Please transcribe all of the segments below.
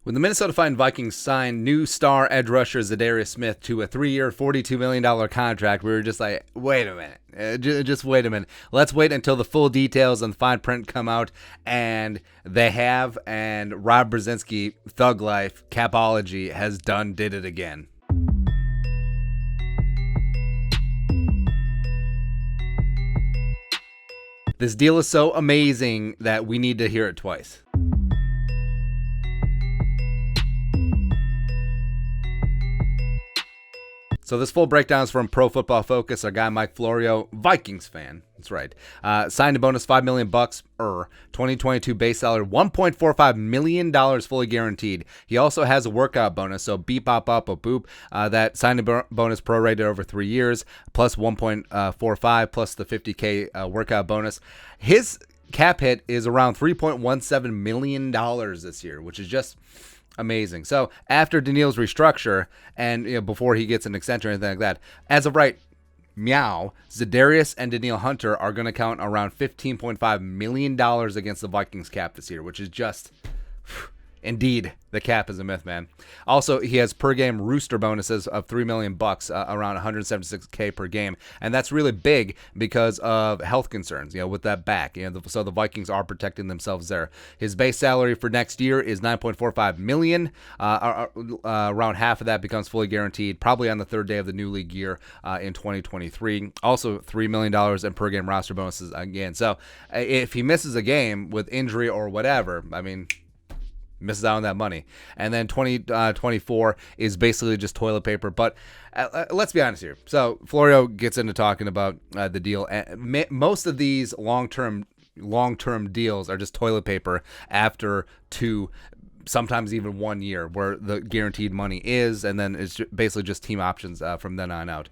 When the Minnesota Vikings signed new star edge rusher Za'Darius Smith to a 3-year, $42 million contract, we were just like, wait a minute. Just wait a minute. Let's wait until the full details and the fine print come out, and they have, and Rob Brzezinski, Thug Life, Capology, has did it again. This deal is so amazing that we need to hear it twice. So this full breakdown is from Pro Football Focus. Our guy Mike Florio, Vikings fan. That's right. Signed a bonus $5 million. 2022 base salary $1.45 million fully guaranteed. He also has a workout bonus. So beep bop up a boop. That signed bonus prorated over 3 years plus 1.45 plus the $50K workout bonus. His cap hit is around $3.17 million this year, which is just amazing. So after Daniil's restructure and before he gets an extension or anything like that, as of right meow, Za'Darius and Daniil Hunter are going to count around $15.5 million against the Vikings cap this year, which is just indeed, the cap is a myth, man. Also, he has per game rooster bonuses of $3 million, around $176K per game, and that's really big because of health concerns. with that back. So the Vikings are protecting themselves there. His base salary for next year is $9.45 million. Around half of that becomes fully guaranteed, probably on the third day of the new league year in 2023. Also, $3 million in per game roster bonuses again. So if he misses a game with injury or whatever, misses out on that money. And then 2024 is basically just toilet paper. But let's be honest here. So Florio gets into talking about the deal. Most of these long-term deals are just toilet paper after 2, sometimes even 1 year, where the guaranteed money is, and then it's basically just team options from then on out.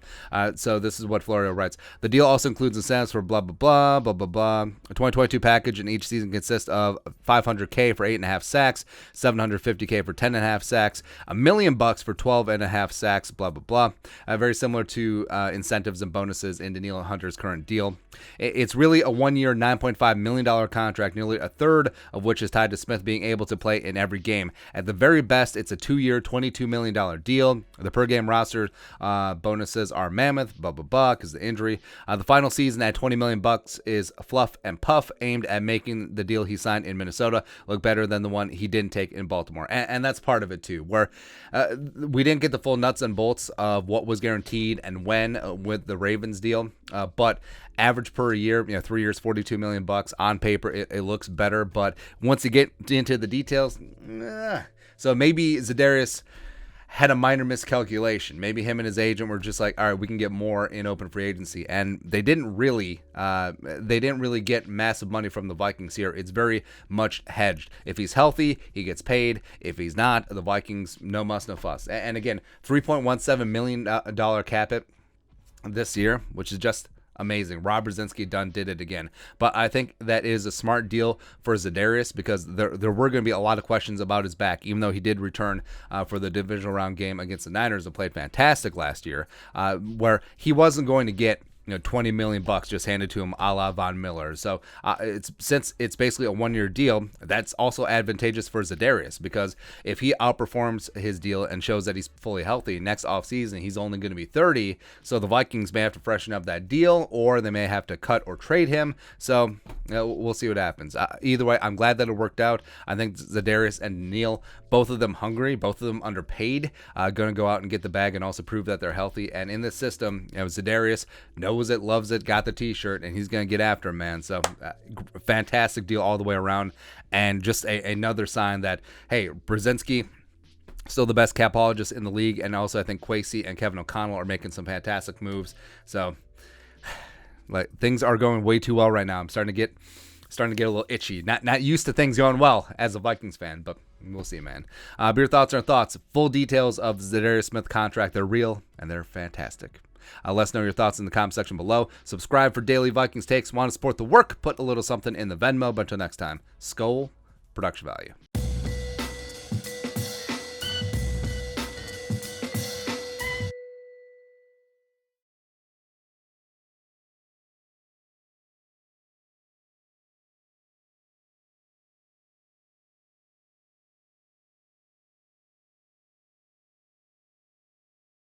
So this is what Florio writes. The deal also includes incentives for blah, blah, blah, blah, blah, blah. A 2022 package in each season consists of $500K for 8.5 sacks, $750K for 10.5 sacks, $1 million for 12.5 sacks, blah, blah, blah. Very similar to incentives and bonuses in Daniil Hunter's current deal. It's really a 1-year, $9.5 million contract, nearly a third of which is tied to Smith being able to play in every game. At the very best, it's a 2-year, $22 million deal. The per game roster bonuses are mammoth, blah, blah, blah, because the injury. The final season at $20 million is fluff and puff, aimed at making the deal he signed in Minnesota look better than the one he didn't take in Baltimore. And that's part of it too, where we didn't get the full nuts and bolts of what was guaranteed and when with the Ravens deal, but average per year, 3 years, $42 million on paper. It looks better, but once you get into the details, so maybe Za'Darius had a minor miscalculation. Maybe him and his agent were just like, all right, we can get more in open free agency, and they didn't really get massive money from the Vikings here. It's very much hedged. If he's healthy, he gets paid. If he's not, the Vikings, no muss, no fuss. And again, $3.17 million cap hit this year, which is just amazing. Rob Brzezinski did it again. But I think that is a smart deal for Za'Darius, because there were going to be a lot of questions about his back, even though he did return for the divisional round game against the Niners and played fantastic last year, where he wasn't going to get $20 million just handed to him a la Von Miller. So since it's basically a 1-year deal, that's also advantageous for Za'Darius, because if he outperforms his deal and shows that he's fully healthy next offseason, he's only going to be 30. So the Vikings may have to freshen up that deal, or they may have to cut or trade him. So we'll see what happens. Either way, I'm glad that it worked out. I think Za'Darius and Neil, both of them hungry, both of them underpaid, going to go out and get the bag and also prove that they're healthy. And in this system, Za'Darius knows it, loves it, got the t-shirt, and he's going to get after him, man. So fantastic deal all the way around, and just another sign that, hey, Brzezinski, still the best capologist in the league, and also I think Kwesi and Kevin O'Connell are making some fantastic moves. So things are going way too well right now. I'm starting to get a little itchy. Not used to things going well as a Vikings fan, but we'll see, man. But your thoughts are thoughts. Full details of the Za'Darius Smith contract. They're real and they're fantastic. Let us know your thoughts in the comment section below. Subscribe for daily Vikings takes. Want to support the work? Put a little something in the Venmo. But until next time, Skol, production value.